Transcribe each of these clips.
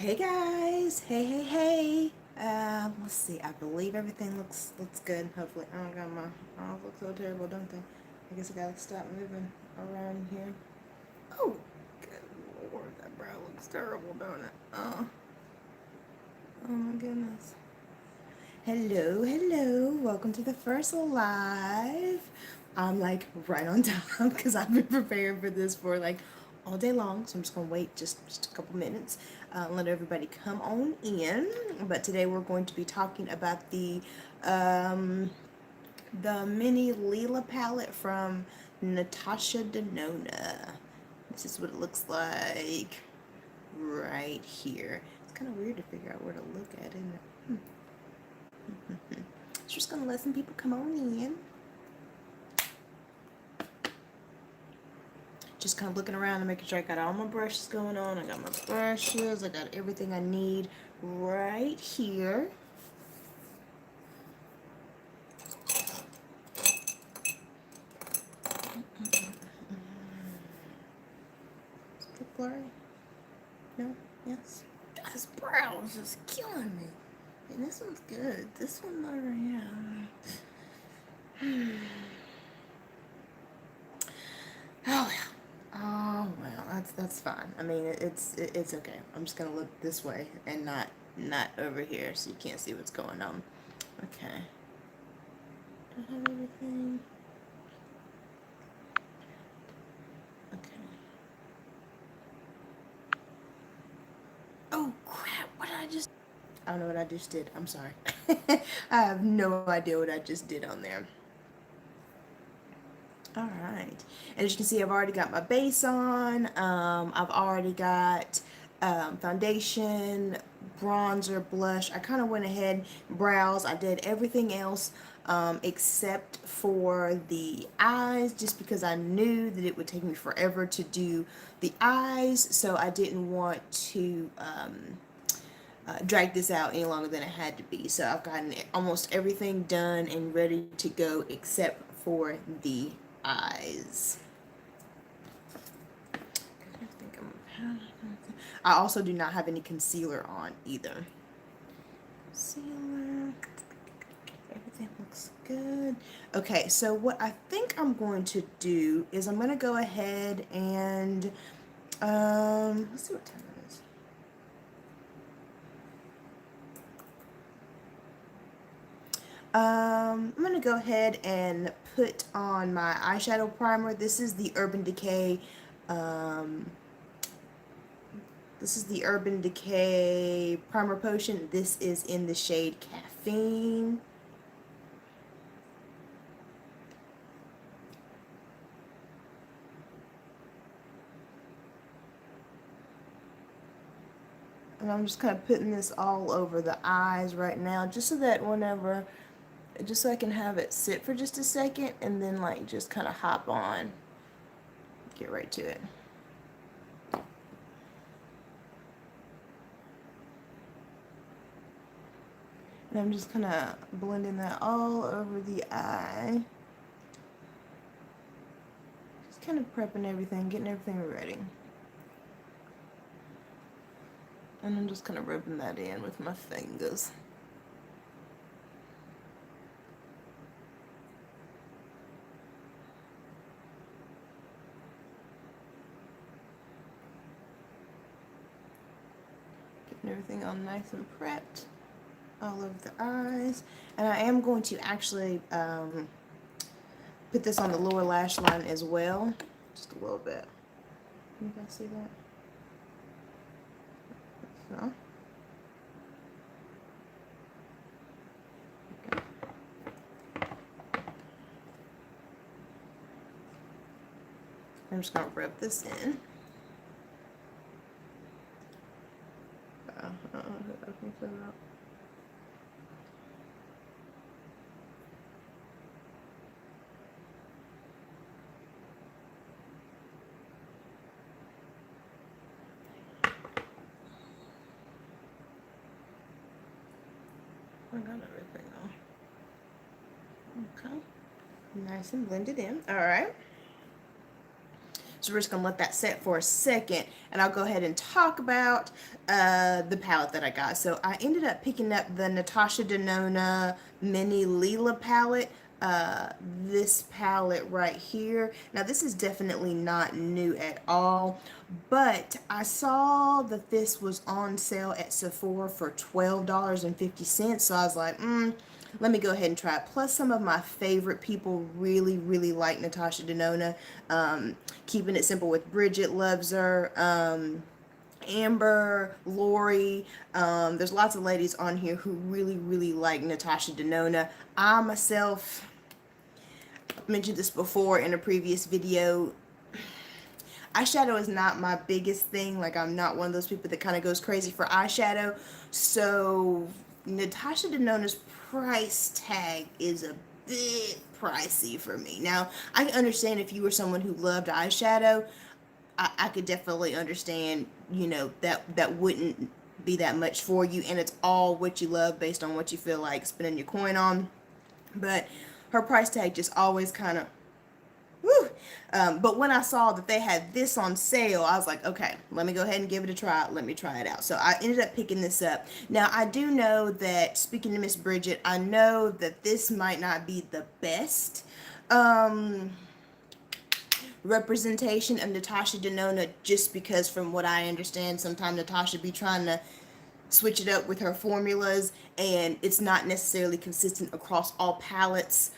Hey guys, hey. Let's see. I believe everything looks good. Hopefully, oh my god, my arms look so terrible, don't they? I guess I gotta stop moving around here. Oh, good lord, that brow looks terrible, don't it? Oh my goodness. Hello. Welcome to the first live. I'm like right on time because I've been preparing for this for like all day long. So I'm just gonna wait just a couple minutes, let everybody come on in. But today we're going to be talking about um, the mini Lila palette from Natasha Denona. This is what it looks like right here. It's kind of weird to figure out where to look at, isn't it? Just gonna let some people come on in. Just kind of looking around and making sure I got all my brushes going on. I got my brushes. I got everything I need right here. Is it blurry? No? Yes? This brow is just killing me. And this one's good. This one over here. Oh yeah. Oh well, that's fine. I mean, it's okay. I'm just gonna look this way and not over here, so you can't see what's going on. Okay. Do I have everything? Okay. Oh crap! What did I just? I don't know what I just did. I'm sorry. I have no idea what I just did on there. All right, and as you can see, I've already got my base on. I've already got foundation, bronzer, blush. I kind of went ahead, brows. I did everything else except for the eyes, just because I knew that it would take me forever to do the eyes, so I didn't want to drag this out any longer than it had to be. So I've gotten almost everything done and ready to go except for the eyes. I also do not have any concealer on either. Concealer. Everything looks good. Okay, so what I think I'm going to do is I'm going to go ahead and let's see what time it is. I'm going to go ahead and put on my eyeshadow primer. This is the Urban Decay Primer Potion. This is in the shade Caffeine. And I'm just kind of putting this all over the eyes right now, just so that just so I can have it sit for just a second and then like just kind of hop on, get right to it. And I'm just kind of blending that all over the eye. Just kind of prepping everything, getting everything ready. And I'm just kind of rubbing that in with my fingers. Getting everything all nice and prepped all over the eyes. And I am going to actually put this on the lower lash line as well. Just a little bit. Can you guys see that? So. I'm just going to rub this in. I got everything on. Okay. Nice and blended in. Alright. So we're just gonna let that set for a second, and I'll go ahead and talk about the palette that I got. So I ended up picking up the Natasha Denona Mini Lila palette. This palette right here. Now this is definitely not new at all, but I saw that this was on sale at Sephora for $12.50. So I was like, let me go ahead and try it. Plus, some of my favorite people really, really like Natasha Denona. Keeping It Simple with Bridget loves her. Amber, Lori, there's lots of ladies on here who really, really like Natasha Denona. I myself mentioned this before in a previous video. Eyeshadow is not my biggest thing. Like, I'm not one of those people that kind of goes crazy for eyeshadow. So Natasha Denona's price tag is a bit pricey for me. Now, I can understand if you were someone who loved eyeshadow, I could definitely understand, you know, that wouldn't be that much for you, and it's all what you love based on what you feel like spending your coin on. But her price tag just always kind of, woo. But when I saw that they had this on sale, I was like, okay, let me go ahead and give it a try. Let me try it out. So I ended up picking this up. Now, I do know that, speaking to Miss Bridget, I know that this might not be the best representation of Natasha Denona, just because from what I understand, sometimes Natasha be trying to switch it up with her formulas, and it's not necessarily consistent across all palettes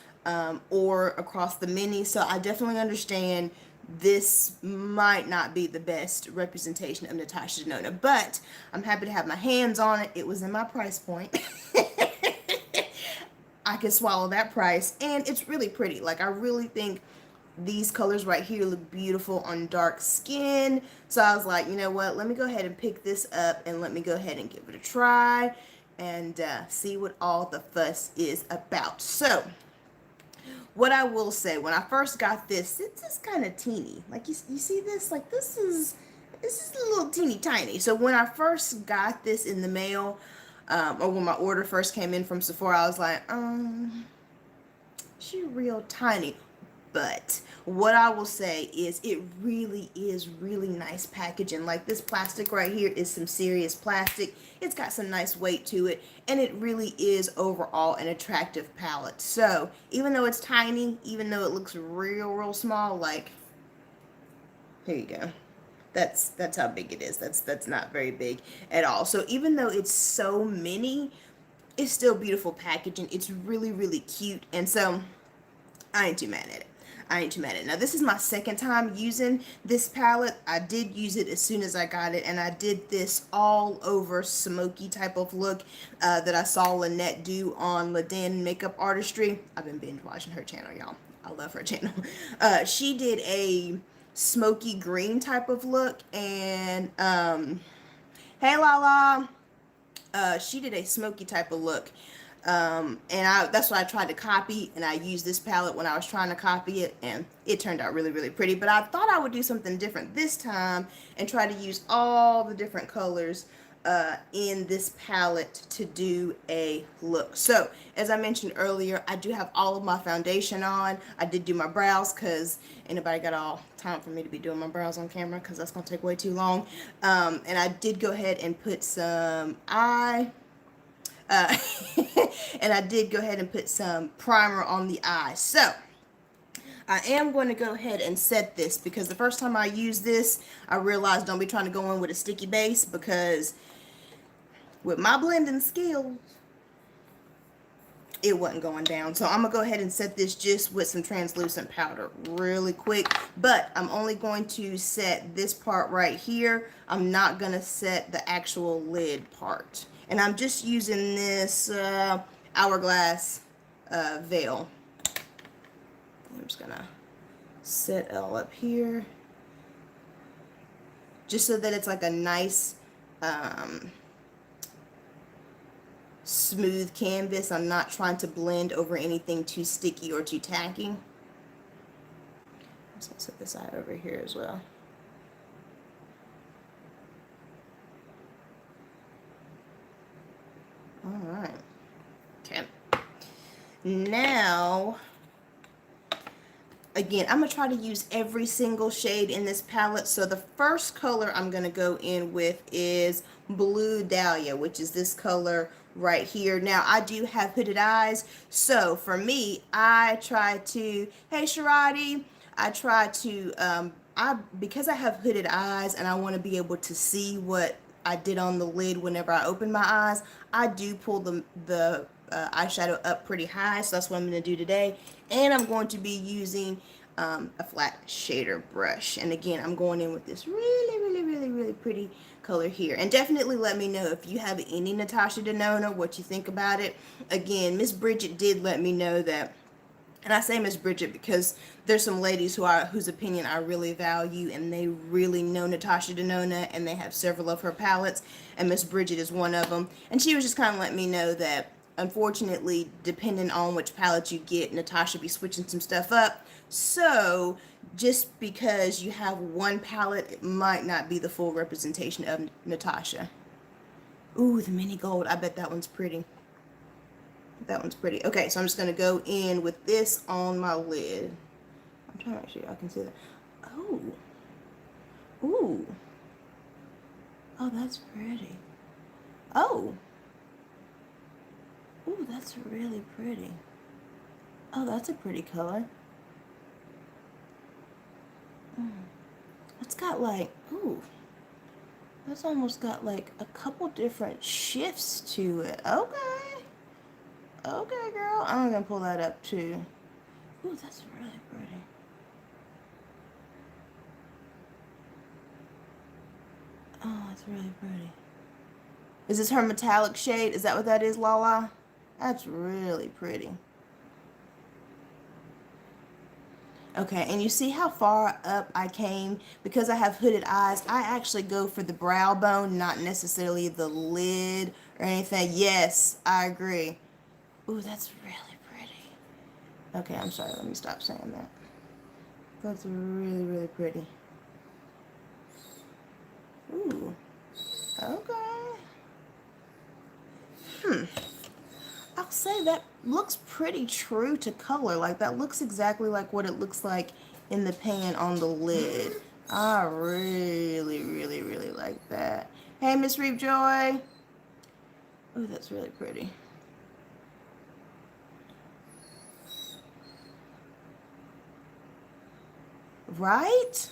or across the mini. So I definitely understand this might not be the best representation of Natasha Denona, but I'm happy to have my hands on it. It was in my price point. I can swallow that price, and it's really pretty. Like, I really think these colors right here look beautiful on dark skin. So I was like, you know what, let me go ahead and pick this up, and let me go ahead and give it a try and see what all the fuss is about. So what I will say, when I first got this, it's just kind of teeny. Like, you see this? Like, this is a little teeny tiny. So when I first got this in the mail, or when my order first came in from Sephora, I was like, she real tiny. But what I will say is it really is really nice packaging. Like, this plastic right here is some serious plastic. It's got some nice weight to it, and it really is overall an attractive palette. So even though it's tiny, even though it looks real small, like, here you go. That's how big it is. That's not very big at all. So even though it's so mini, it's still beautiful packaging. It's really cute, and so I ain't too mad at it. I ain't too mad at it. Now, this is my second time using this palette. I did use it as soon as I got it, and I did this all over smoky type of look that I saw Lynette do on Ladan Makeup Artistry. I've been binge watching her channel, y'all. I love her channel. She did a smoky green type of look, and hey Lila, she did a smoky type of look. And that's what I tried to copy, and I used this palette when I was trying to copy it, and it turned out really pretty. But I thought I would do something different this time and try to use all the different colors in this palette to do a look. So as I mentioned earlier, I do have all of my foundation on. I did do my brows because ain't nobody got all time for me to be doing my brows on camera, because that's gonna take way too long. And I did go ahead and put some and I did go ahead and put some primer on the eye. So I am going to go ahead and set this, because the first time I used this, I realized don't be trying to go in with a sticky base, because with my blending skills, it wasn't going down. So I'm gonna go ahead and set this just with some translucent powder really quick, but I'm only going to set this part right here. I'm not gonna set the actual lid part, and I'm just using this Hourglass veil. I'm just gonna set it all up here just so that it's like a nice smooth canvas. I'm not trying to blend over anything too sticky or too tacky. I'm just gonna set this eye over here as well. Alright. Okay. Now, Again, I'm going to try to use every single shade in this palette. So the first color I'm going to go in with is Blue Dahlia, which is this color right here. Now, I do have hooded eyes. So for me, I try to, hey, Sharadi, I try to, because I have hooded eyes and I want to be able to see what I did on the lid whenever I open my eyes, I do pull the eyeshadow up pretty high, so that's what I'm going to do today. And I'm going to be using a flat shader brush. And again, I'm going in with this really pretty color here. And definitely let me know if you have any Natasha Denona, what you think about it. Again, Miss Bridget did let me know that, and I say Miss Bridget because there's some ladies whose opinion I really value, and they really know Natasha Denona, and they have several of her palettes, and Miss Bridget is one of them. And she was just kind of letting me know that, unfortunately, depending on which palette you get, Natasha be switching some stuff up. So just because you have one palette, it might not be the full representation of Natasha. Ooh, the mini gold. I bet that one's pretty. That one's pretty. Okay, so I'm just going to go in with this on my lid. I'm trying to make sure y'all can see that. Oh. Ooh. Oh, that's pretty. Oh. Ooh, that's really pretty. Oh, that's a pretty color. It's got like, ooh. That's almost got like a couple different shifts to it. Okay. Okay, girl. I'm going to pull that up too. Ooh, that's really pretty. Oh, that's really pretty. Is this her metallic shade? Is that what that is, Lila? That's really pretty. Okay, and you see how far up I came? Because I have hooded eyes, I actually go for the brow bone, not necessarily the lid or anything. Yes, I agree. Ooh, that's really pretty. Okay, I'm sorry. Let me stop saying that. That's really pretty. Ooh. Okay. I'll say that looks pretty true to color. Like, that looks exactly like what it looks like in the pan on the lid. I really like that. Hey, Miss Reap Joy. Ooh, that's really pretty. Right?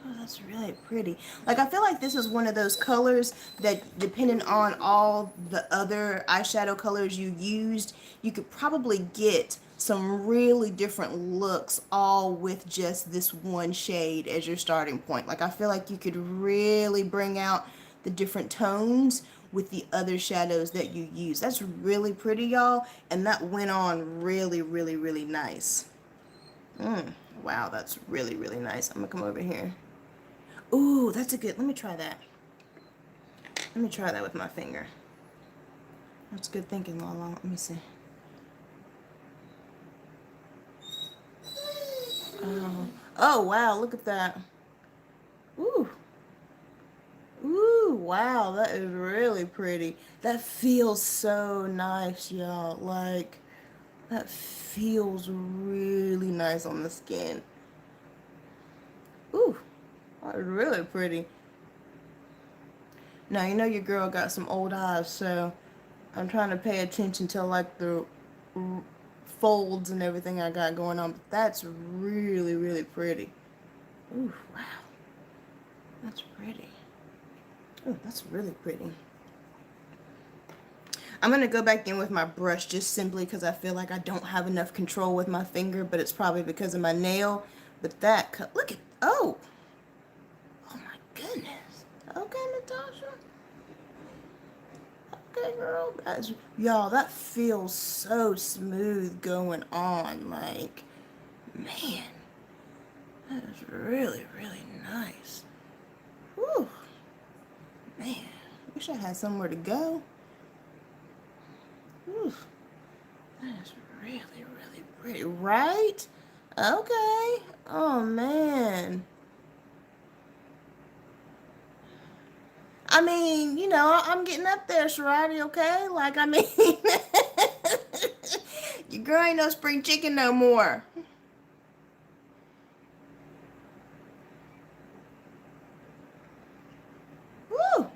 Oh, that's really pretty. Like, I feel like this is one of those colors that, depending on all the other eyeshadow colors you used, you could probably get some really different looks all with just this one shade as your starting point. Like, I feel like you could really bring out the different tones with the other shadows that you use. That's really pretty, y'all, and that went on really nice. Wow, that's really nice. I'm gonna come over here. Ooh, that's a good, let me try that. Let me try that with my finger. That's good thinking, Lala. Let me see. Oh, wow, look at that. Ooh. Ooh, wow, that is really pretty. That feels so nice, y'all. Like, that feels really nice on the skin. Ooh, that's really pretty. Now, you know your girl got some old eyes, so I'm trying to pay attention to, like, the folds and everything I got going on. But that's really pretty. Ooh, wow. That's pretty. Oh, that's really pretty. I'm going to go back in with my brush just simply because I feel like I don't have enough control with my finger, but it's probably because of my nail. But that, look at, oh my goodness. Okay, Natasha. Okay, girl. Y'all, that feels so smooth going on. Like, man, that is really nice. Whew. Man, wish I had somewhere to go. Whew. That is really pretty, right? Okay. Oh, man. I mean, you know, I'm getting up there, Sharadi, okay? Like, I mean, Your girl ain't no spring chicken no more. Woo!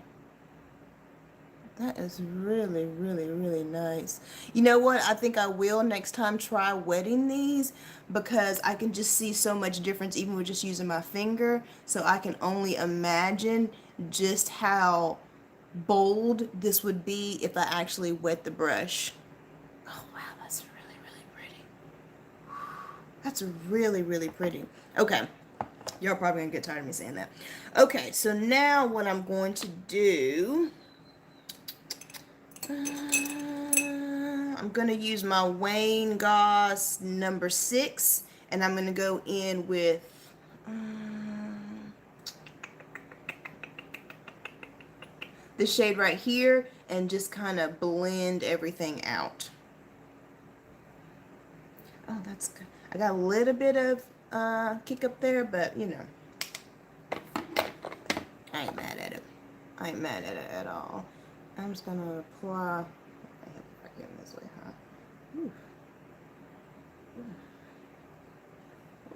That is really, really, really nice. You know what? I think I will next time try wetting these because I can just see so much difference even with just using my finger. So I can only imagine just how bold this would be if I actually wet the brush. Oh wow, that's really, really pretty. That's really, really pretty. Okay. Y'all probably gonna get tired of me saying that. Okay, so now what I'm going to do, I'm gonna use my Wayne Goss number 6, and I'm gonna go in with this shade right here and just kind of blend everything out. Oh, that's good. I got a little bit of kick up there, but you know, I ain't mad at it. I ain't mad at it at all. I'm just gonna apply. I have to get this way, huh? Ooh.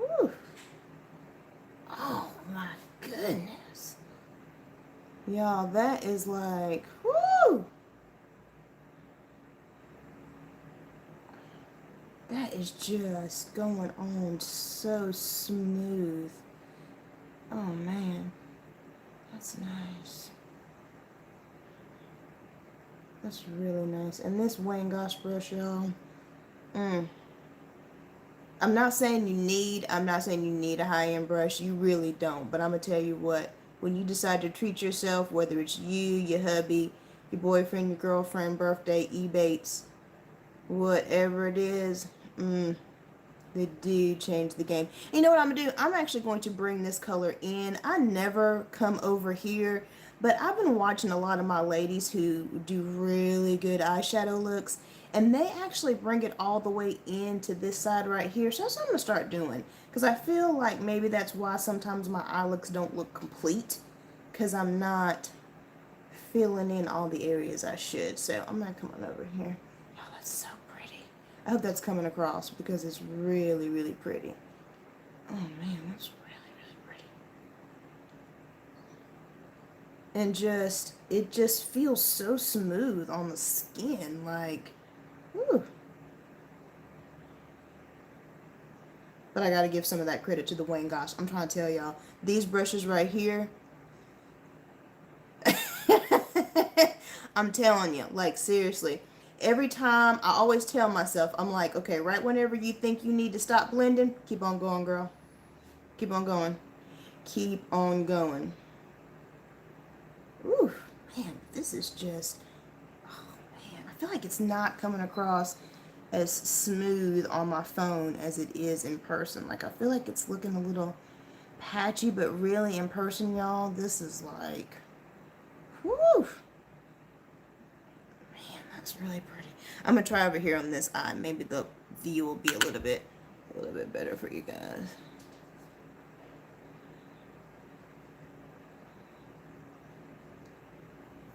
Ooh. Ooh. Oh my goodness. Y'all, that is like, whoo! That is just going on so smooth. Oh man, that's nice. That's really nice. And this Wayne Gosh brush, y'all. I'm not saying you need a high-end brush. You really don't. But I'm going to tell you what. When you decide to treat yourself, whether it's you, your hubby, your boyfriend, your girlfriend, birthday, Ebates, whatever it is, they do change the game. You know what I'm going to do? I'm actually going to bring this color in. I never come over here, but I've been watching a lot of my ladies who do really good eyeshadow looks, and they actually bring it all the way into this side right here. So that's what I'm going to start doing, because I feel like maybe that's why sometimes my eye looks don't look complete, because I'm not filling in all the areas I should. So I'm going to come on over here. Oh, that's so pretty. I hope that's coming across because it's really, really pretty. Oh man, that's really, really pretty. And it just feels so smooth on the skin, like, whew. But I gotta give some of that credit to the Wayne Gosh. I'm trying to tell y'all, these brushes right here, I'm telling you, like seriously, every time I always tell myself, I'm like, okay, right whenever you think you need to stop blending, keep on going, girl. Keep on going. Keep on going. Ooh, man, this is just, oh man, I feel like it's not coming across as smooth on my phone as it is in person. Like, I feel like it's looking a little patchy, but really in person, y'all, this is like, whoo. Man, that's really pretty. I'm gonna try over here on this eye. Maybe the view will be a little bit better for you guys.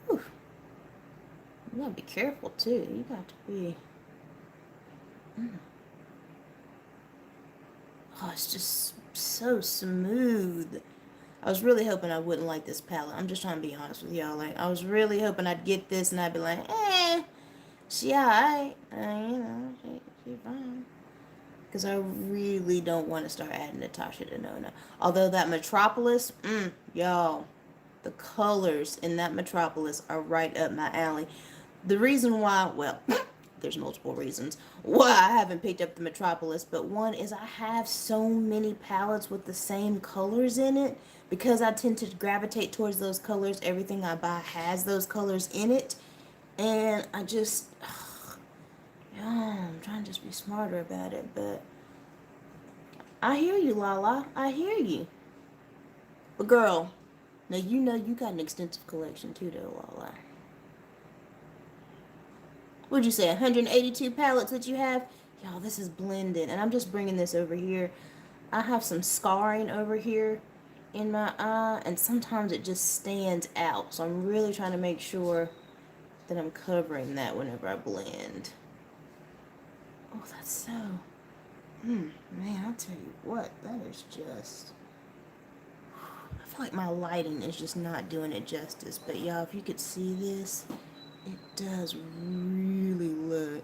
Whew. You gotta be careful too. You got to be. Oh, it's just so smooth. I was really hoping I wouldn't like this palette. I'm just trying to be honest with y'all. Like, I was really hoping I'd get this and I'd be like, she alright. You know, she fine. Because I really don't want to start adding Natasha Denona. Although that Metropolis, y'all, the colors in that Metropolis are right up my alley. The reason why, well, there's multiple reasons why I haven't picked up the Metropolis, but one is I have so many palettes with the same colors in it. Because I tend to gravitate towards those colors, everything I buy has those colors in it. And I just, I'm trying to just be smarter about it, but I hear you, Lila. I hear you. But girl, now you know you got an extensive collection too, though, Lila. What'd you say, 182 palettes that you have? Y'all, this is blended, and I'm just bringing this over here. I have some scarring over here in my eye, and sometimes it just stands out. So I'm really trying to make sure that I'm covering that whenever I blend. Oh, that's so, man, I'll tell you what, that is just, I feel like my lighting is just not doing it justice. But y'all, if you could see this, it does really look,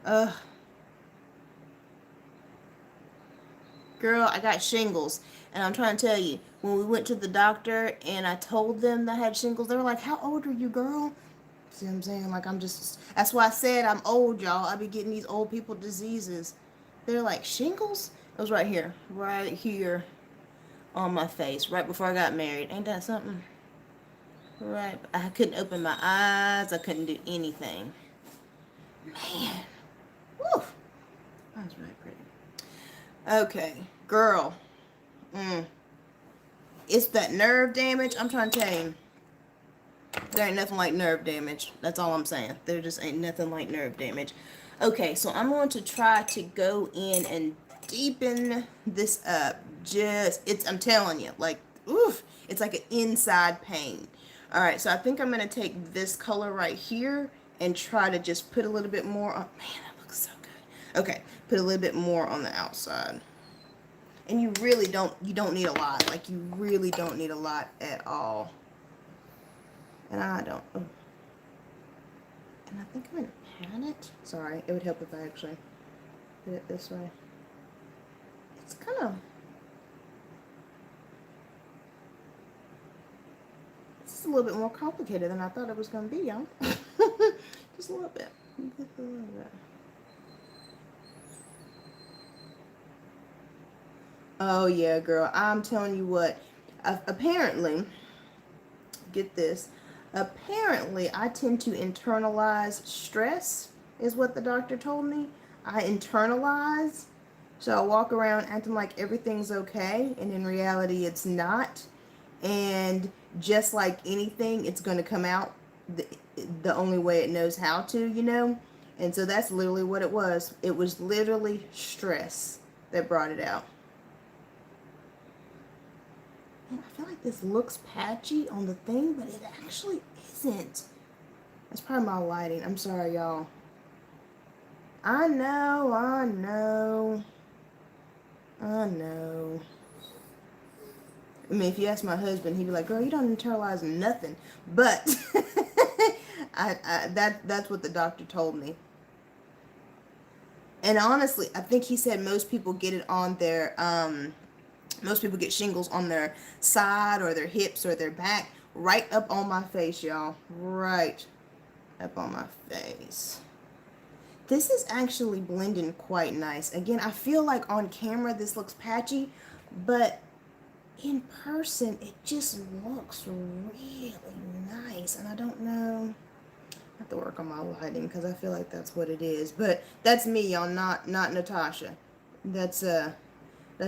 ugh. Girl, I got shingles. And I'm trying to tell you, when we went to the doctor and I told them that I had shingles, they were like, how old are you, girl? See what I'm saying? Like, I'm just, that's why I said I'm old, y'all. I be getting these old people diseases. They're like, shingles? It was right here on my face, right before I got married. Ain't that something? Right. I couldn't open my eyes. I couldn't do anything. Man. Woo. That was really pretty. Okay. Girl. It's that nerve damage. I'm trying to tell you. There ain't nothing like nerve damage. That's all I'm saying. There just ain't nothing like nerve damage. Okay, so I'm going to try to go in and deepen this up. I'm telling you, like, oof, it's like an inside pain. All right, so I think I'm going to take this color right here and try to just put a little bit more on. Man, that looks so good. Okay, put a little bit more on the outside. And you really don't need a lot. Like, you really don't need a lot at all. And I don't. Oh. And I think I'm going to pan it. Sorry, it would help if I actually did it this way. It's kind of. It's a little bit more complicated than I thought it was going to be, y'all. Just a little bit. Just a little bit. Oh, yeah, girl. I'm telling you what. Apparently, get this. Apparently, I tend to internalize stress, is what the doctor told me. I internalize. So I walk around acting like everything's okay, and in reality, it's not. And just like anything, it's going to come out the only way it knows how to, you know? And so that's literally what it was. It was literally stress that brought it out. And I feel like this looks patchy on the thing, but it actually isn't. That's probably my lighting. I'm sorry, y'all. I know. I mean, if you ask my husband, he'd be like, girl, you don't internalize nothing. But that's what the doctor told me. And honestly, I think he said most people get it on their, most people get shingles on their side or their hips or their back. Right up on my face, y'all. Right up on my face. This is actually blending quite nice. Again, I feel like on camera this looks patchy, but in person it just looks really nice. And I don't know. I have to work on my lighting because I feel like that's what it is. But that's me, y'all, not Natasha. That's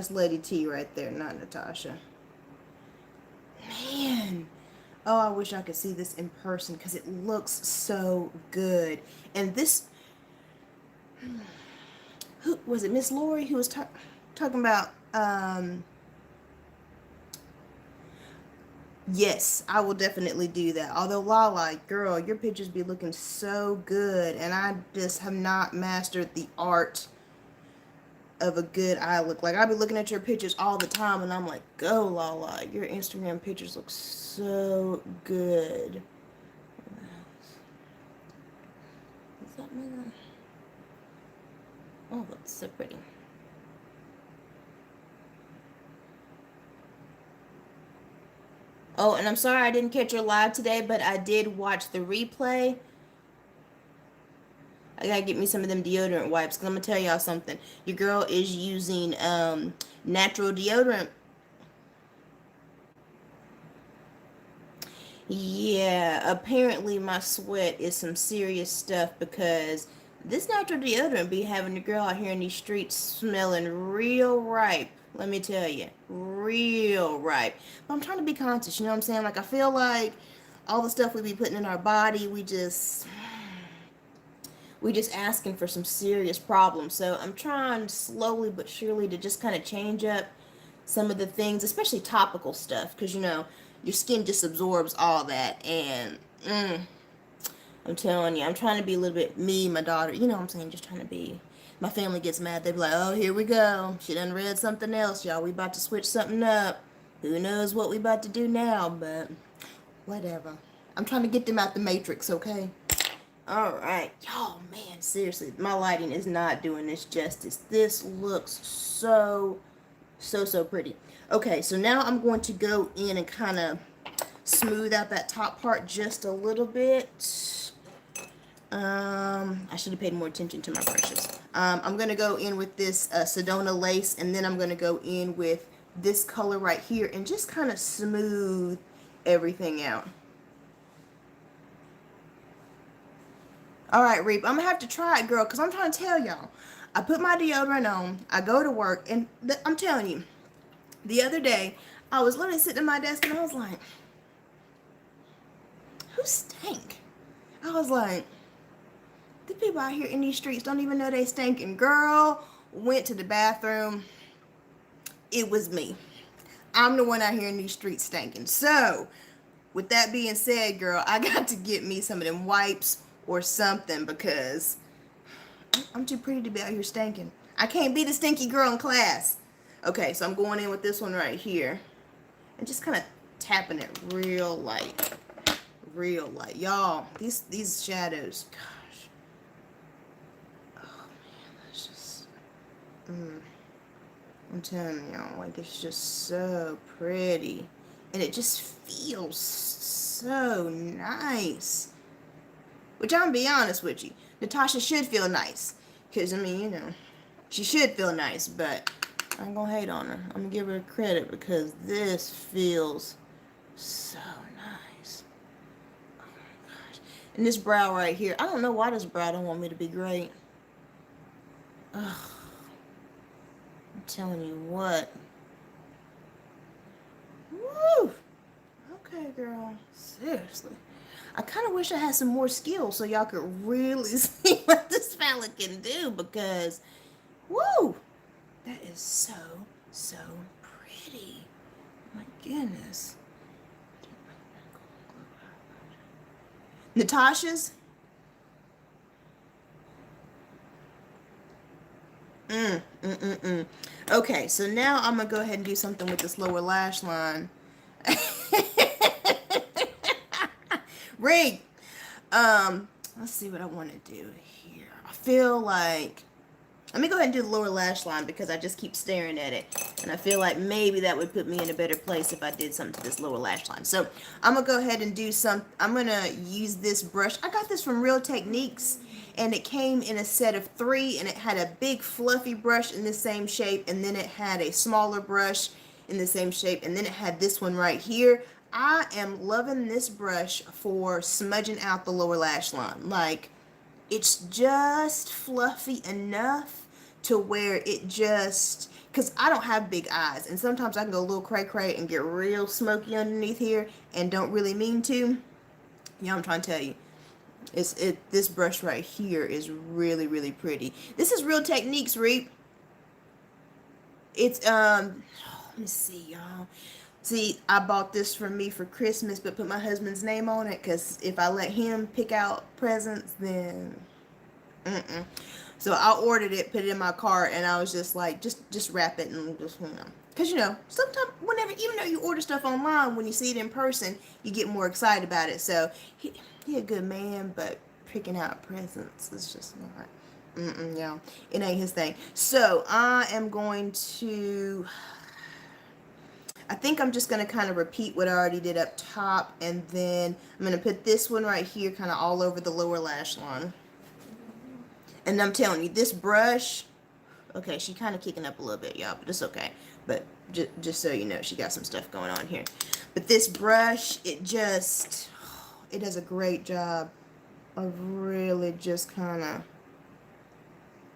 Lady T right there, not Natasha. Man. Oh, I wish I could see this in person because it looks so good. And this, who was it? Miss Lori who was talking about. Yes, I will definitely do that. Although Lila, girl, your pictures be looking so good, and I just have not mastered the art of a good eye look. Like, I be looking at your pictures all the time, and I'm like, go, Lala. Your Instagram pictures look so good. Is that my... Oh, that's so pretty. Oh, and I'm sorry I didn't catch your live today, but I did watch the replay. I gotta get me some of them deodorant wipes, because I'm gonna tell y'all something. Your girl is using natural deodorant. Yeah, apparently my sweat is some serious stuff, because this natural deodorant be having the girl out here in these streets smelling real ripe. Let me tell you, real ripe. But I'm trying to be conscious, you know what I'm saying? Like, I feel like all the stuff we be putting in our body, we just asking for some serious problems. So I'm trying slowly but surely to just kind of change up some of the things, especially topical stuff, because, you know, your skin just absorbs all that. And I'm telling you, I'm trying to be a little bit me, my daughter, you know what I'm saying, just trying to be My family gets mad. They be like, oh, here we go. She done read something else, y'all. We about to switch something up. Who knows what we about to do now, but whatever. I'm trying to get them out the matrix, okay? Alright. Y'all, man, seriously, my lighting is not doing this justice. This looks so pretty. Okay, so now I'm going to go in and kind of smooth out that top part just a little bit. I should have paid more attention to my brushes. I'm going to go in with this Sedona lace, and then I'm going to go in with this color right here and just kind of smooth everything out. Alright, Reap, I'm going to have to try it, girl, because I'm trying to tell y'all. I put my deodorant on, I go to work, and I'm telling you, the other day, I was literally sitting at my desk, and I was like, who stank? I was like, the people out here in these streets don't even know they stinking. Girl, went to the bathroom. It was me. I'm the one out here in these streets stinking. So, with that being said, girl, I got to get me some of them wipes or something because I'm too pretty to be out here stinking. I can't be the stinky girl in class. Okay, so I'm going in with this one right here and just kind of tapping it real light. Real light. Y'all, these shadows, gosh. Oh, man, that's just... I'm telling y'all, like, it's just so pretty. And it just feels so nice. Which, I'm gonna be honest with you, Natasha should feel nice. Because, I mean, you know, she should feel nice, but I ain't gonna hate on her. I'm gonna give her credit because this feels so nice. Oh my gosh. And this brow right here, I don't know why this brow don't want me to be great. Ugh. I'm telling you what. Woo! Okay, girl. Seriously. I kind of wish I had some more skills so y'all could really see what this fella can do because, woo! That is so pretty. My goodness. Natasha's? Okay, so now I'm going to go ahead and do something with this lower lash line. Rig. Let's see what I want to do here. I feel like... Let me go ahead and do the lower lash line because I just keep staring at it. And I feel like maybe that would put me in a better place if I did something to this lower lash line. So I'm going to go ahead and do some... I'm going to use this brush. I got this from Real Techniques. And it came in a set of 3. And it had a big fluffy brush in the same shape. And then it had a smaller brush in the same shape. And then it had this one right here. I am loving this brush for smudging out the lower lash line. Like, it's just fluffy enough to where it just, because I don't have big eyes, and sometimes I can go a little cray-cray and get real smoky underneath here and don't really mean to. Yeah, I'm trying to tell you. This brush right here is really pretty. This is Real Techniques, Reap. It's, let me see, y'all. See, I bought this for me for Christmas, but put my husband's name on it, because if I let him pick out presents, then, So I ordered it, put it in my cart, and I was just like, just wrap it and just, you know. Because, you know, sometimes, whenever, even though you order stuff online, when you see it in person, you get more excited about it. So, he a good man, but picking out presents is just not, yeah, it ain't his thing. So, I am going to... I think I'm just going to kind of repeat what I already did up top, and then I'm going to put this one right here kind of all over the lower lash line. And I'm telling you, this brush, okay, she kind of kicking up a little bit, y'all, but it's okay. But just so you know, she got some stuff going on here. But this brush, it does a great job of really just kind of,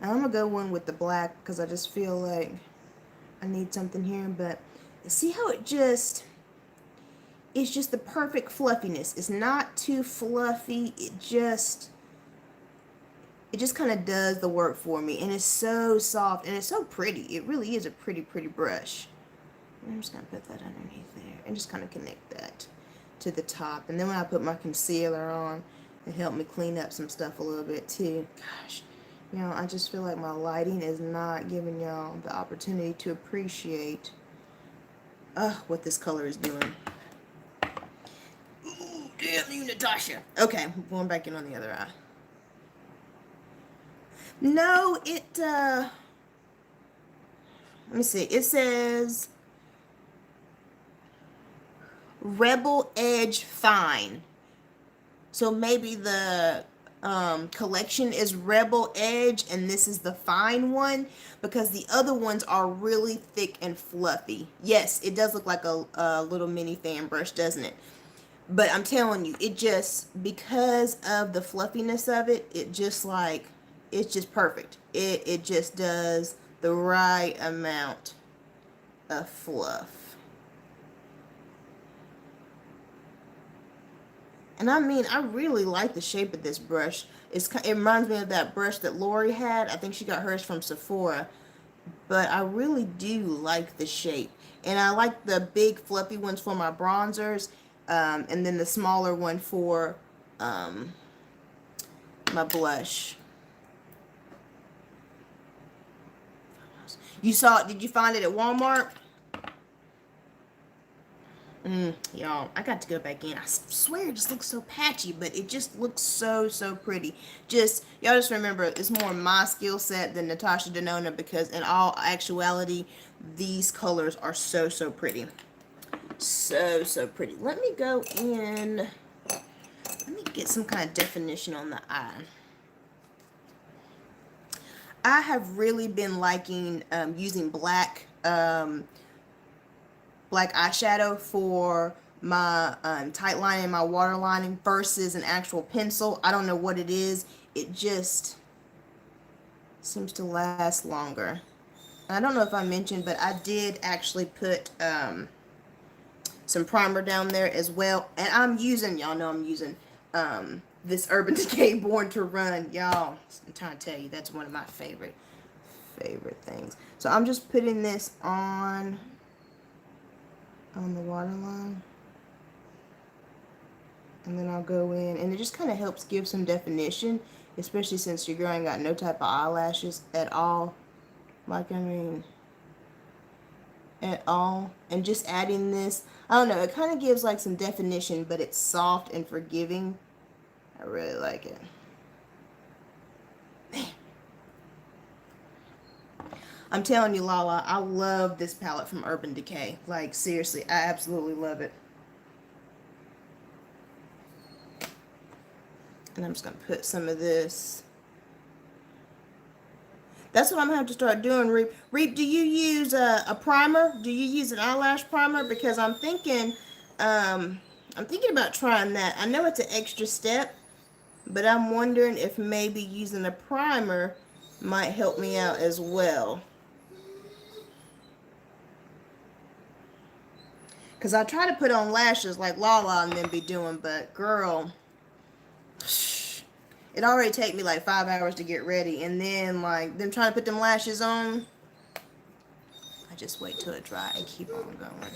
I'm going to go one with the black because I just feel like I need something here, but see how it's just the perfect fluffiness. It's not too fluffy. It just kind of does the work for me. And it's so soft and it's so pretty. It really is a pretty brush. I'm just going to put that underneath there and just kind of connect that to the top. And then when I put my concealer on, it helped me clean up some stuff a little bit too. Gosh, You know, I just feel like my lighting is not giving y'all the opportunity to appreciate what this color is doing. Ooh, damn you, Natasha. Okay, going back in on the other eye. No, let me see. It says Rebel Edge Fine. So maybe the collection is Rebel Edge and this is the fine one, because the other ones are really thick and fluffy. Yes, it does look like a little mini fan brush, doesn't it? But I'm telling you, it just, because of the fluffiness of it, it just like, it's just perfect. It just does the right amount of fluff. And I mean, I really like the shape of this brush. It reminds me of that brush that Lori had. I think she got hers from Sephora. But I really do like the shape. And I like the big fluffy ones for my bronzers. And then the smaller one for my blush. You saw it? Did you find it at Walmart? Y'all, I got to go back in. I swear it just looks so patchy, but it just looks so, so pretty. Y'all just remember, it's more my skill set than Natasha Denona, because in all actuality, these colors are so, so pretty. So, so pretty. Let me go in. Let me get some kind of definition on the eye. I have really been liking using black eyeshadow for my tight line and my waterlining versus an actual pencil. I don't know what it is. It just seems to last longer. I don't know if I mentioned, but I did actually put some primer down there as well. And I'm using, y'all know I'm using this Urban Decay Born to Run. Y'all, I'm trying to tell you, that's one of my favorite things. So I'm just putting this on the waterline, and then I'll go in, and it just kind of helps give some definition, especially since your girl ain't got no type of eyelashes at all. Like, I mean, at all. And just adding this, I don't know, it kind of gives like some definition, but it's soft and forgiving. I really like it. Man. I'm telling you, Lala, I love this palette from Urban Decay. Like, seriously, I absolutely love it. And I'm just going to put some of this. That's what I'm going to have to start doing, Reap. Reap, do you use a primer? Do you use an eyelash primer? Because I'm thinking about trying that. I know it's an extra step, but I'm wondering if maybe using a primer might help me out as well. Because I try to put on lashes like Lala and then be doing, but girl, it already take me like 5 hours to get ready. And then like them trying to put them lashes on, I just wait till it dry and keep on going.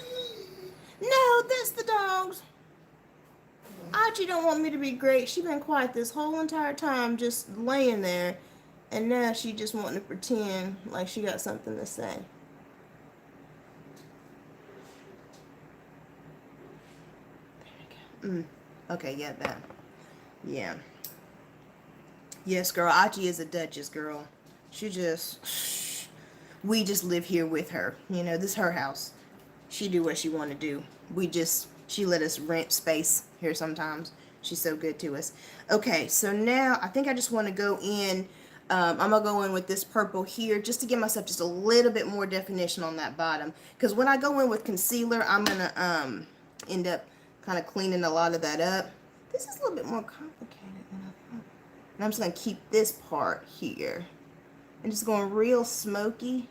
No, that's the dogs. Archie don't want me to be great. She been quiet this whole entire time, just laying there. And now she just wanting to pretend like she got something to say. Okay, yeah, that. Yeah. Yes, girl. Achi is a Duchess, girl. We just live here with her. You know, this is her house. She do what she want to do. She let us rent space here sometimes. She's so good to us. Okay, so now I think I just want to go in. I'm going to go in with this purple here just to give myself just a little bit more definition on that bottom. Because when I go in with concealer, I'm going to end up kind of cleaning a lot of that up. This is a little bit more complicated than I thought. And I'm just going to keep this part here. And just going real smoky.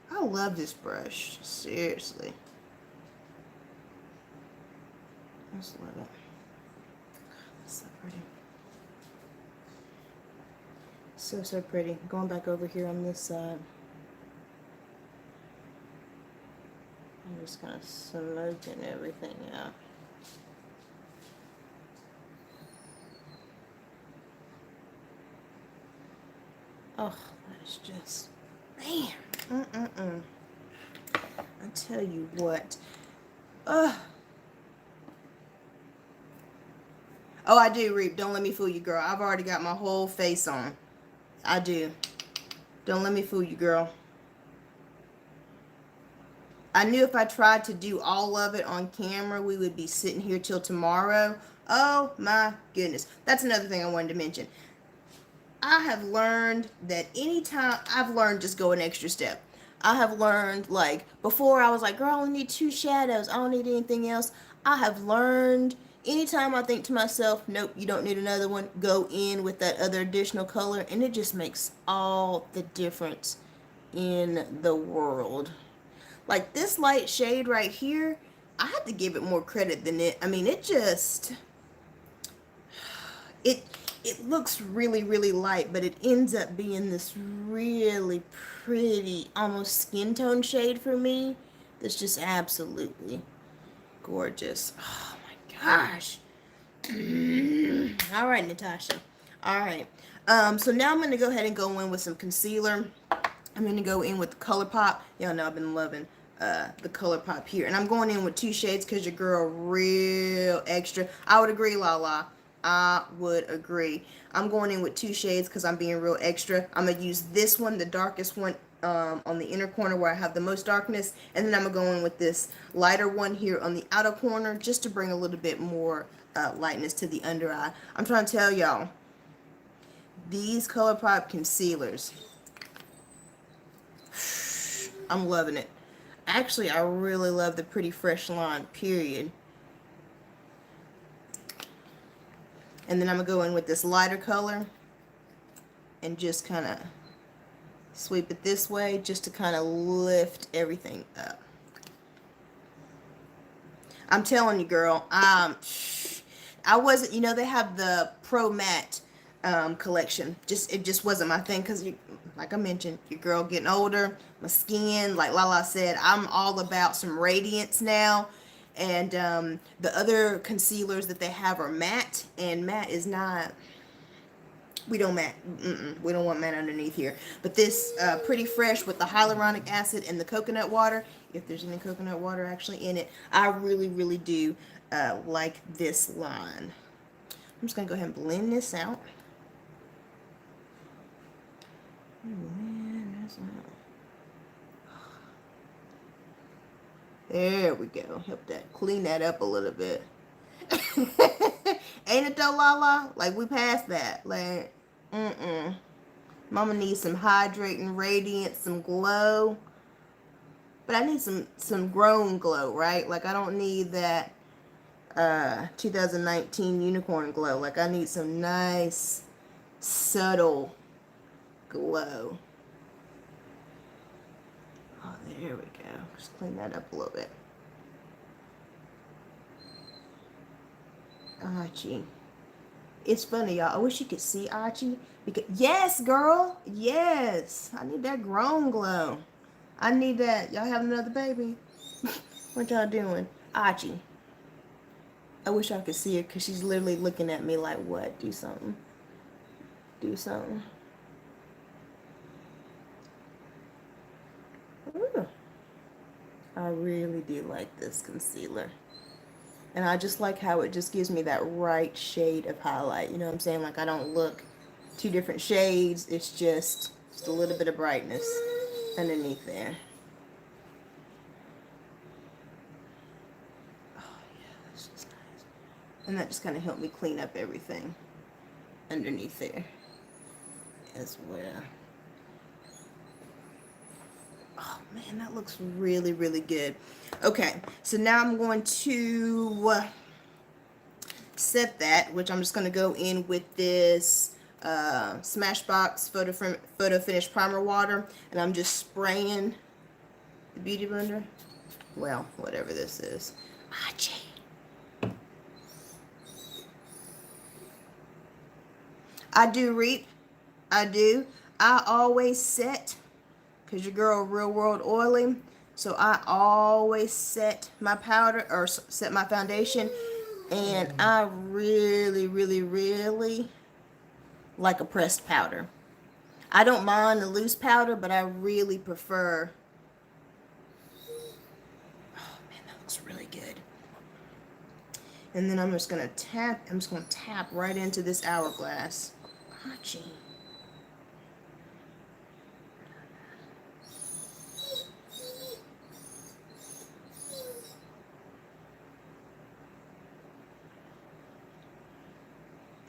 I love this brush. Seriously. I just love it. It's so pretty. So, so pretty. Going back over here on this side. I'm just kind of smoking everything out. Oh, that's just, man. I tell you what. Ugh. Oh, I do, Reap. Don't let me fool you, girl. I've already got my whole face on. I do. Don't let me fool you, girl. I knew if I tried to do all of it on camera, we would be sitting here till tomorrow. Oh, my goodness. That's another thing I wanted to mention. I have learned that anytime I've learned just go an extra step. I have learned, like, before I was like, girl, I only need 2 shadows. I don't need anything else. I have learned anytime I think to myself, nope, you don't need another one, go in with that other additional color. And it just makes all the difference in the world. Like this light shade right here, I have to give it more credit than it. I mean, it just, it looks really, really light, but it ends up being this really pretty, almost skin tone shade for me. That's just absolutely gorgeous. Oh my gosh. All right, Natasha. All right. So now I'm going to go ahead and go in with some concealer. I'm going to go in with the ColourPop. Y'all know I've been loving the ColourPop here. And I'm going in with 2 shades because your girl real extra. I would agree, Lila. I would agree. I'm going in with 2 shades because I'm being real extra. I'm going to use this one, the darkest one, on the inner corner where I have the most darkness. And then I'm going to go in with this lighter one here on the outer corner just to bring a little bit more lightness to the under eye. I'm trying to tell y'all, these ColourPop concealers, I'm loving it. Actually, I really love the Pretty Fresh line, period. And then I'm going to go in with this lighter color and just kind of sweep it this way just to kind of lift everything up. I'm telling you, girl, I wasn't, you know, they have the Pro Matte collection. It just wasn't my thing because, like I mentioned, your girl getting older, my skin, like Lala said, I'm all about some radiance now. And the other concealers that they have are matte, and matte is not, we don't matte, we don't want matte underneath here. But this Pretty Fresh with the hyaluronic acid and the coconut water, if there's any coconut water actually in it, I really, really do like this line. I'm just going to go ahead and blend this out. There we go. Help that clean that up a little bit. Ain't it though, Lala? Like, we passed that. Like, Mama needs some hydrating radiance, some glow. But I need some grown glow, right? Like, I don't need that 2019 unicorn glow. Like, I need some nice, subtle glow. Oh, there we go. Just clean that up a little bit. Archie. It's funny, y'all. I wish you could see Archie. Because, yes, girl. Yes. I need that grown glow. I need that. Y'all have another baby? What y'all doing? Archie. I wish I could see her because she's literally looking at me like, what? Do something. Do something. Ooh. I really do like this concealer. And I just like how it just gives me that right shade of highlight. You know what I'm saying? Like, I don't look 2 different shades. It's just a little bit of brightness underneath there. Oh, yeah, that's just nice. And that just kind of helped me clean up everything underneath there as well. Oh, man, that looks really, really good. Okay, so now I'm going to set that, which I'm just going to go in with this Smashbox Photo Finish Primer Water, and I'm just spraying the Beauty Blender. Well, whatever this is. I do, Reap. I do. I always set, because your girl real world oily, so I always set my powder or set my foundation, and I really, really, really like a pressed powder. I don't mind the loose powder, but I really prefer. Oh man, that looks really good. And then I'm just gonna tap. I'm just gonna tap right into this hourglass. Hachi.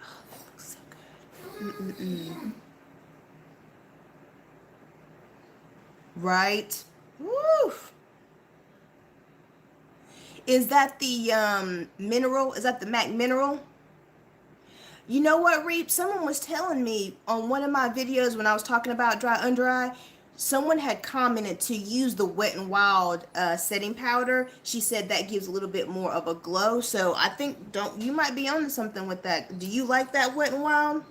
Oh, that looks so good. Mm-mm-mm. Right. Woo! Is that the mineral? Is that the MAC mineral? You know what, Reap? Someone was telling me on one of my videos when I was talking about dry under eye, someone had commented to use the Wet n Wild setting powder. She said that gives a little bit more of a glow. So I think don't you might be onto something with that. Do you like that Wet n Wild?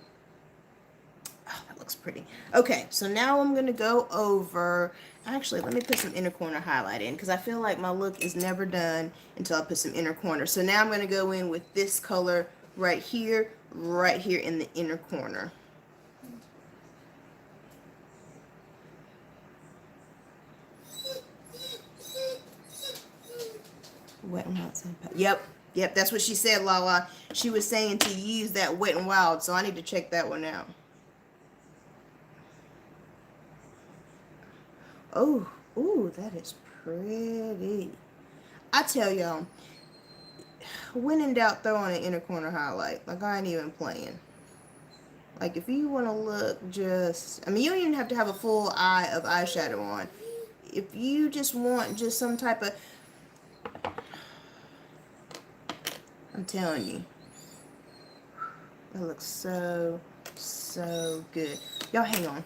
Oh, that looks pretty. Okay, so now I'm gonna go over. Actually, let me put some inner corner highlight in because I feel like my look is never done until I put some inner corner. So now I'm gonna go in with this color right here in the inner corner. Wet n Wild sandpaper. Yep, that's what she said, Lala. She was saying to use that Wet n Wild, so I need to check that one out. Oh, ooh, that is pretty. I tell y'all, when in doubt, throw on an inner corner highlight. Like, I ain't even playing. Like, if you want to look just, I mean, you don't even have to have a full eye of eyeshadow on. If you just want just some type of, I'm telling you, that looks so, so good. Y'all hang on.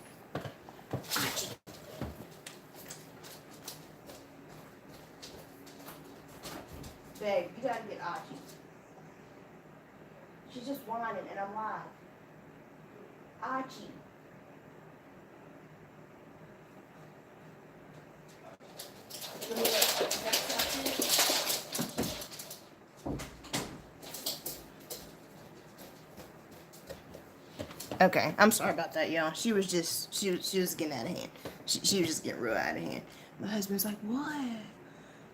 Babe, you gotta get Achi. She's just whining and I'm live. Achi. Okay, I'm sorry about that, y'all. She was getting out of hand. She was just getting real out of hand. My husband's like, what?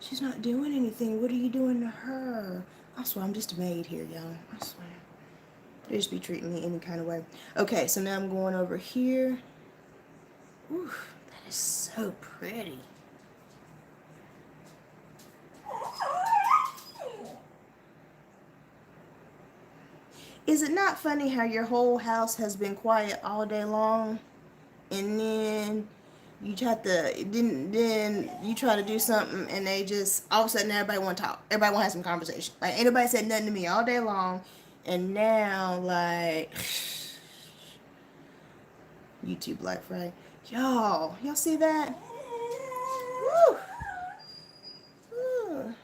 She's not doing anything. What are you doing to her? I swear, I'm just a maid here, y'all. I swear. They just be treating me any kind of way. Okay, so now I'm going over here. Ooh, that is so pretty. Is it not funny how your whole house has been quiet all day long, and then you try to then you try to do something, and they just all of a sudden everybody want to talk, everybody want to have some conversation. Like ain't nobody said nothing to me all day long, and now like YouTube Black Friday, y'all see that? Woo! Ooh.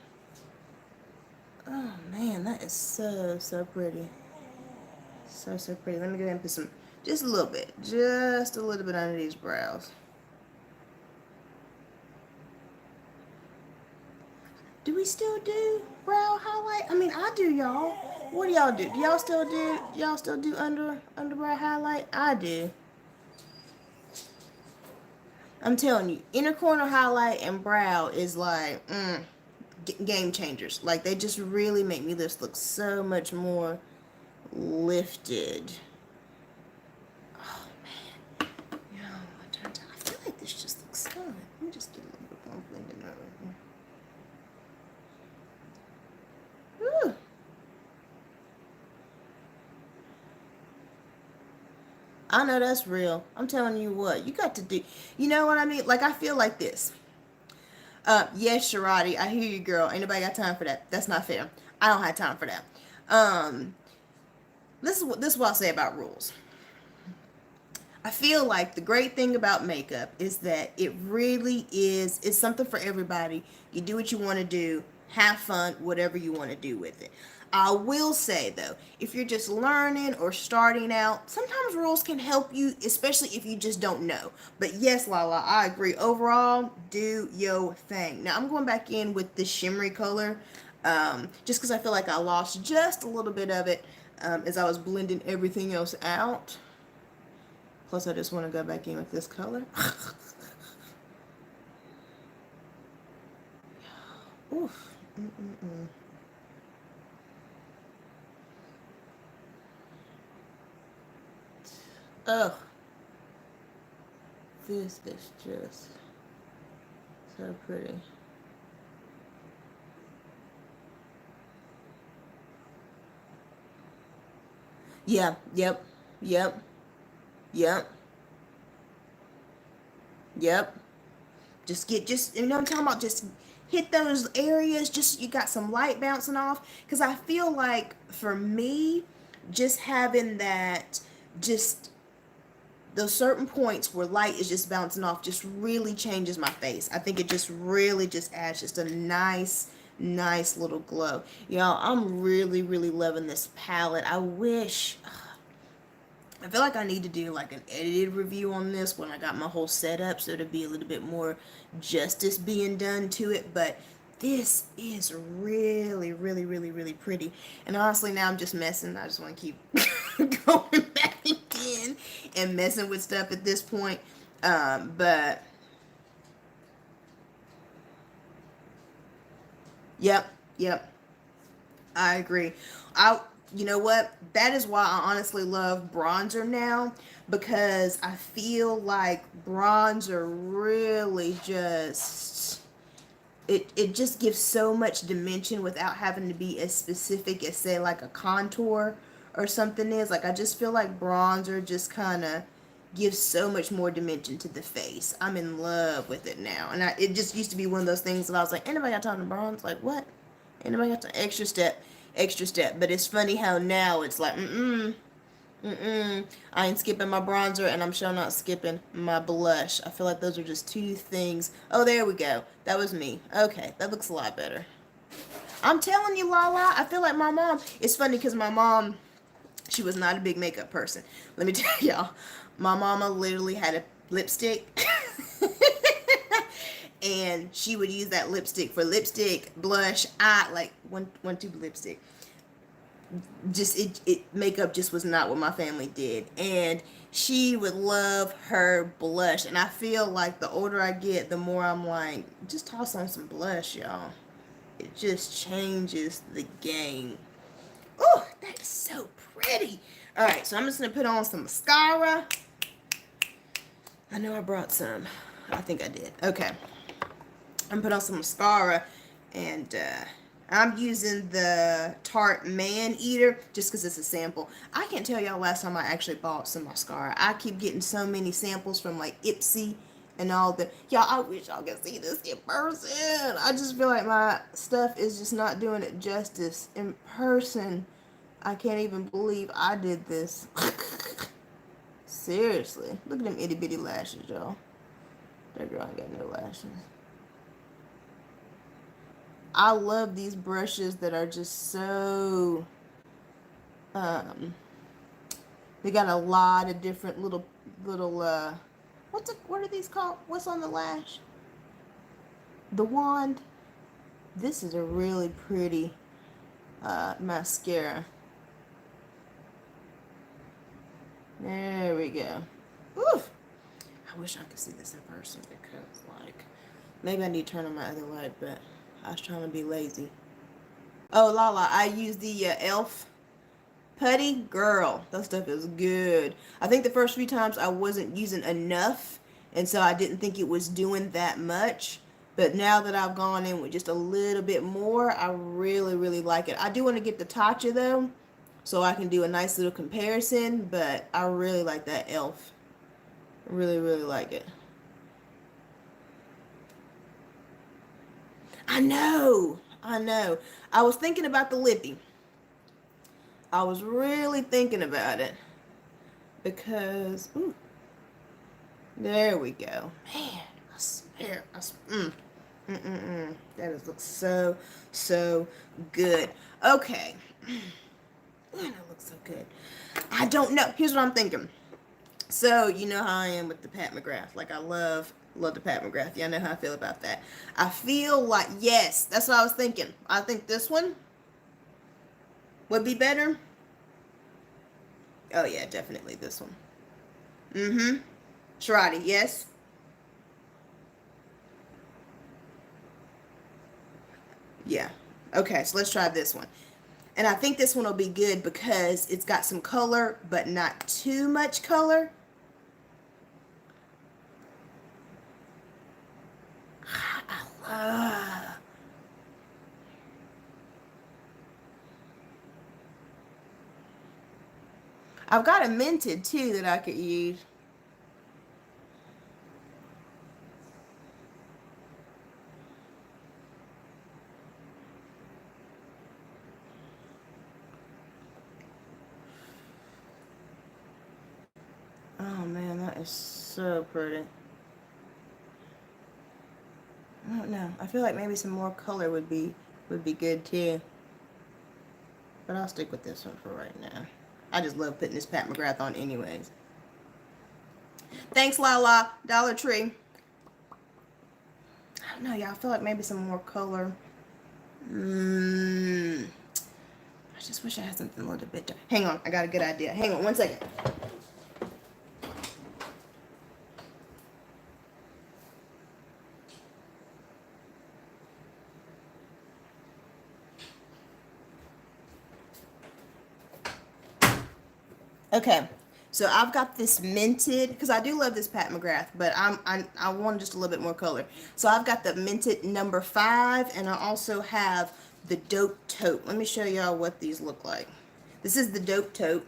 Oh man, that is so pretty. So pretty. Let me go ahead and put some, just a little bit under these brows. Do we still do brow highlight? I mean, I do, y'all. What do y'all do? Do y'all still do underbrow highlight? I do. I'm telling you, inner corner highlight and brow is like game changers. Like they just really make me just look so much more lifted. Oh man, I feel like this just looks good. Let me just get a little bit more blended over here. Woo. I know that's real. I'm telling you what, you got to do. You know what I mean? Like I feel like this. Yes, Sharati, I hear you, girl. Ain't nobody got time for that. That's not fair. I don't have time for that. This is what I'll say about rules. I feel like the great thing about makeup is that it really is, it's something for everybody. You do what you want to do, have fun, whatever you want to do with it. I will say though, if you're just learning or starting out, sometimes rules can help you, especially if you just don't know. But yes, Lala, I agree. Overall, do your thing. Now I'm going back in with this shimmery color, just because I feel like I lost just a little bit of it as I was blending everything else out. Plus, I just want to go back in with this color. Oof. Ugh. This is just so pretty. Yeah, yep, yep, yep, yep. Just, you know what I'm talking about? Just hit those areas, just you got some light bouncing off. Because I feel like for me, just having that, just those certain points where light is just bouncing off just really changes my face. I think it just really just adds just a nice little glow. Y'all, I'm really loving this palette. I feel like I need to do like an edited review on this when I got my whole setup, so to be a little bit more justice being done to it. But this is really pretty. And honestly, now I'm just messing. I just want to keep going back again and messing with stuff at this point. But yep. I agree. You know what? That is why I honestly love bronzer now, because I feel like bronzer really just it just gives so much dimension without having to be as specific as say like a contour or something is. Like I just feel like bronzer just kind of gives so much more dimension to the face. I'm in love with it now. And it just used to be one of those things that I was like, anybody got time to bronze? Like what? Anybody got to extra step. But it's funny how now it's like, I ain't skipping my bronzer, and I'm sure not skipping my blush. I feel like those are just two things. Oh, there we go. That was me. Okay, that looks a lot better. I'm telling you, Lila, I feel like my mom. It's funny because my mom, she was not a big makeup person. Let me tell y'all, my mama literally had a lipstick. And she would use that lipstick for lipstick, blush, like one tube lipstick. Just it makeup just was not what my family did. And she would love her blush. And I feel like the older I get, the more I'm like, just toss on some blush, y'all. It just changes the game. Oh, that is so pretty. All right, so I'm just gonna put on some mascara. I know I brought some. I think I did. Okay. I'm putting on some mascara, and I'm using the Tarte Man Eater just because it's a sample. I can't tell y'all last time I actually bought some mascara. I keep getting so many samples from like Ipsy and all the. Y'all, I wish y'all could see this in person. I just feel like my stuff is just not doing it justice in person. I can't even believe I did this. Seriously. Look at them itty bitty lashes, y'all. That girl ain't got no lashes. I love these brushes that are just so, they got a lot of different little, what are these called? What's on the lash? The wand. This is a really pretty, mascara. There we go. Oof. I wish I could see this in person because, like, maybe I need to turn on my other light, but I was trying to be lazy. Oh, Lala, I use the e.l.f. putty. Girl, that stuff is good. I think the first few times I wasn't using enough, and so I didn't think it was doing that much. But now that I've gone in with just a little bit more, I really like it. I do want to get the Tatcha, though, so I can do a nice little comparison, but I really like that e.l.f. Really like it. I know. I was thinking about the lippy. I was really thinking about it because, ooh, there we go. Man, I swear, that is looks so good. Okay, that looks so good. I don't know. Here's what I'm thinking. So you know how I am with the Pat McGrath. Like I love the Pat McGrath. Y'all know how I feel about that. I feel like, yes, that's what I was thinking. I think this one would be better. Oh yeah, definitely this one. Mm-hmm. Sharadi, yes? Yeah. Okay, so let's try this one. And I think this one will be good because it's got some color, but not too much color. I've got a minted too that I could use. Oh man, that is so pretty. I don't know. I feel like maybe some more color would be good too. But I'll stick with this one for right now. I just love putting this Pat McGrath on anyways. Thanks, Lila. Dollar Tree. I don't know, y'all. I feel like maybe some more color. I just wish I had something a little bit dark. Hang on. I got a good idea. Hang on 1 second. Okay, so I've got this minted because I do love this Pat McGrath, but I want just a little bit more color. So I've got the minted number 5, and I also have the Dope Taupe. Let me show y'all what these look like. This is the Dope Taupe.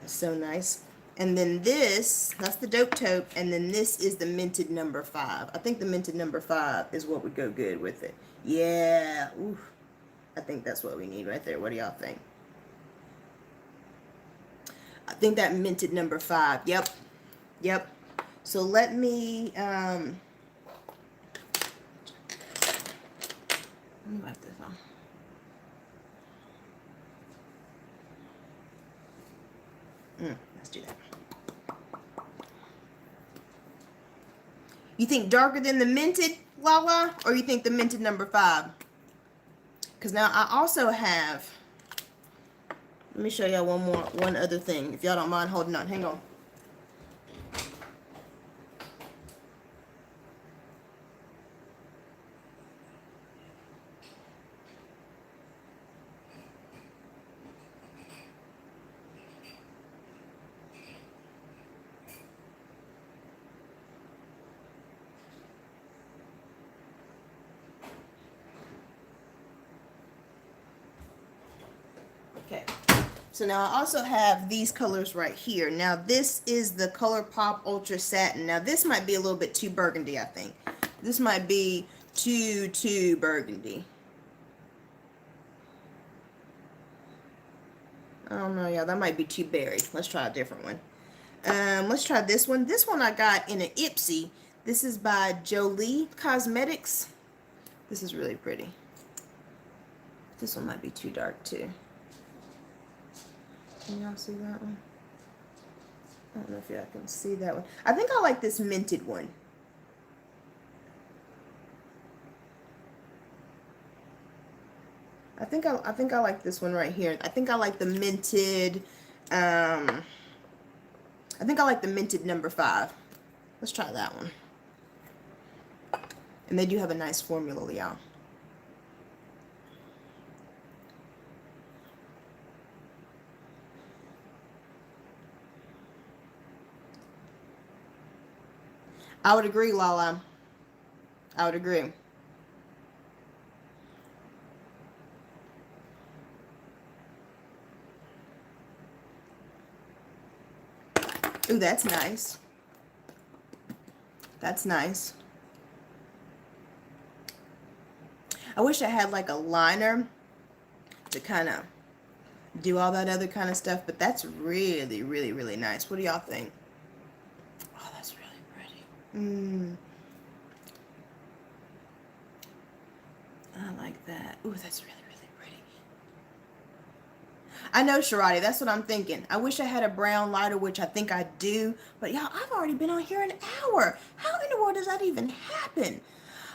That's so nice. And then this, that's the Dope Taupe, and then this is the minted number 5. I think the minted number 5 is what would go good with it. Yeah, ooh, I think that's what we need right there. What do y'all think? I think that minted number 5. Yep, yep. So let me wipe this on. Let's do that. You think darker than the minted, Lala, or you think the minted number 5? Because now I also have, let me show y'all one other thing, if y'all don't mind holding on. Hang on. Okay, so now I also have these colors right here. Now this is the ColourPop Ultra Satin. Now this might be a little bit too burgundy, I think. This might be too burgundy. I don't know, y'all. That might be too berry. Let's try a different one. Let's try this one. This one I got in an Ipsy. This is by Jolie Cosmetics. This is really pretty. This one might be too dark too. Can y'all see that one? I don't know if y'all can see that one. I think I like this minted one. I think I like this one right here. I think I like the minted. I think I like the minted number 5. Let's try that one. And they do have a nice formula, y'all. I would agree, Lala. I would agree. Ooh, that's nice. That's nice. I wish I had like a liner to kind of do all that other kind of stuff, but that's really, really, really nice. What do y'all think? Oh, that's really pretty. I like that. Ooh, that's really, really pretty. I know, Sharadi, that's what I'm thinking. I wish I had a brown lighter, which I think I do, but y'all, I've already been on here an hour. How in the world does that even happen?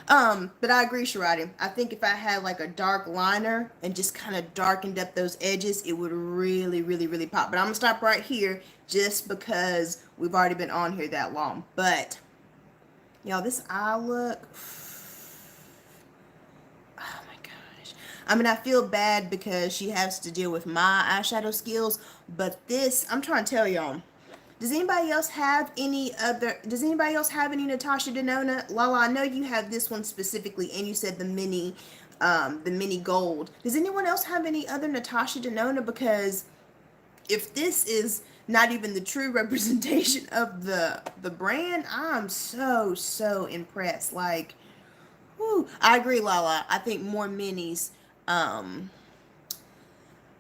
But I agree, Sharadi. I think if I had like a dark liner and just kind of darkened up those edges, it would really, really, really pop. But I'm gonna stop right here just because we've already been on here that long. But y'all, this eye look, oh my gosh. I mean, I feel bad because she has to deal with my eyeshadow skills, but this, I'm trying to tell y'all. Does anybody else have any Natasha Denona? Lala, I know you have this one specifically, and you said the mini gold. Does anyone else have any other Natasha Denona? Because if this is not even the true representation of the brand, I'm so impressed. Like, whoo. I agree, Lala. I think more minis. Um,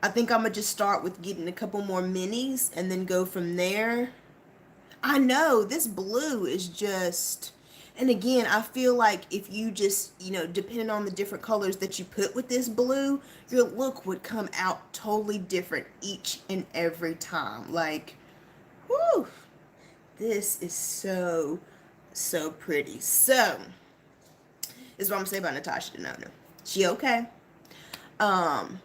I think I'm gonna just start with getting a couple more minis and then go from there. I know this blue is just, and again, I feel like if you just, depending on the different colors that you put with this blue, your look would come out totally different each and every time. Like, whoo, this is so pretty. So, this is what I'm gonna say about Natasha Denona. She okay? Um,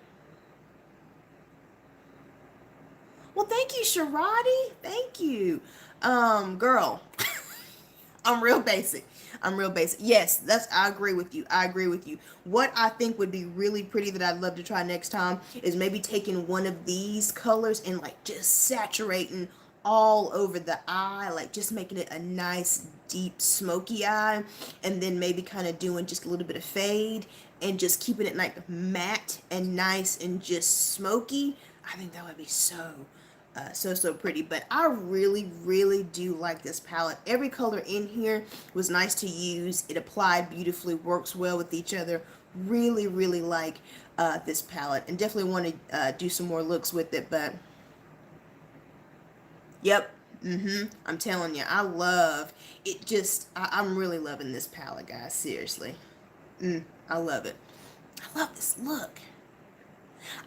well, thank you, Sharadi. Thank you. Girl, I'm real basic. I'm real basic. Yes, I agree with you. I agree with you. What I think would be really pretty that I'd love to try next time is maybe taking one of these colors and like just saturating all over the eye, like just making it a nice deep smoky eye, and then maybe kind of doing just a little bit of fade and just keeping it like matte and nice and just smoky. I think that would be so pretty. But I really do like this palette. Every color in here was nice to use. It applied beautifully, works well with each other. Really like this palette, and definitely want to do some more looks with it. But yep, I'm telling you, I love it. I'm really loving this palette, guys. Seriously, I love it. I love this look.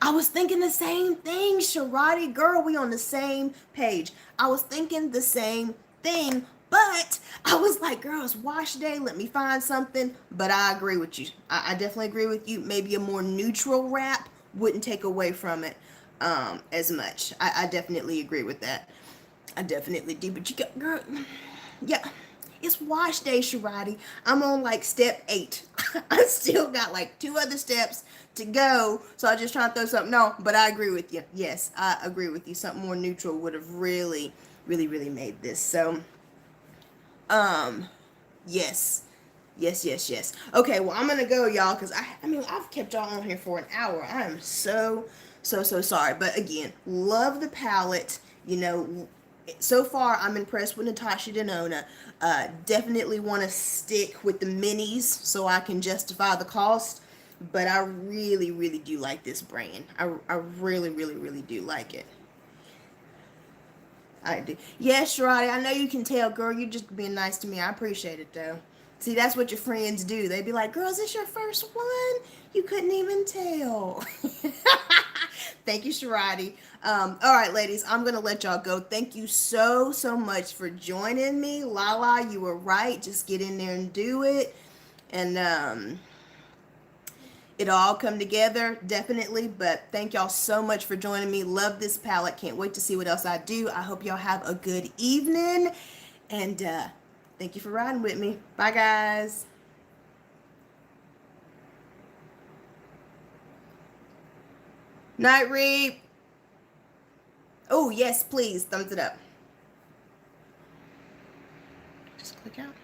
I was thinking the same thing, Sharadi. Girl, we on the same page. I was thinking the same thing, but I was like, girl, it's wash day. Let me find something. But I agree with you. I definitely agree with you. Maybe a more neutral wrap wouldn't take away from it as much. I definitely agree with that. I definitely do. But you got, girl, yeah. It's wash day, Sharadi. I'm on like step 8. I still got like 2 other steps to go. So I just trying to throw something on. But I agree with you. Yes, I agree with you. Something more neutral would have really made this. So, yes. Yes. Okay, well, I'm going to go, y'all, because I mean, I've kept y'all on here for an hour. I am so sorry. But again, love the palette. So far, I'm impressed with Natasha Denona. Definitely want to stick with the minis so I can justify the cost. But I really do like this brand. I really do like it. I do. Yes, Sharadi, I know you can tell, girl. You're just being nice to me. I appreciate it, though. See, that's what your friends do. They be like, girl, is this your first one? You couldn't even tell. Thank you, Sharadi. All right, ladies, I'm going to let y'all go. Thank you so much for joining me. Lala, you were right. Just get in there and do it. And it'll all come together, definitely. But thank y'all so much for joining me. Love this palette. Can't wait to see what else I do. I hope y'all have a good evening. And thank you for riding with me. Bye, guys. Night Reap. Oh, yes, please. Thumbs it up. Just click out.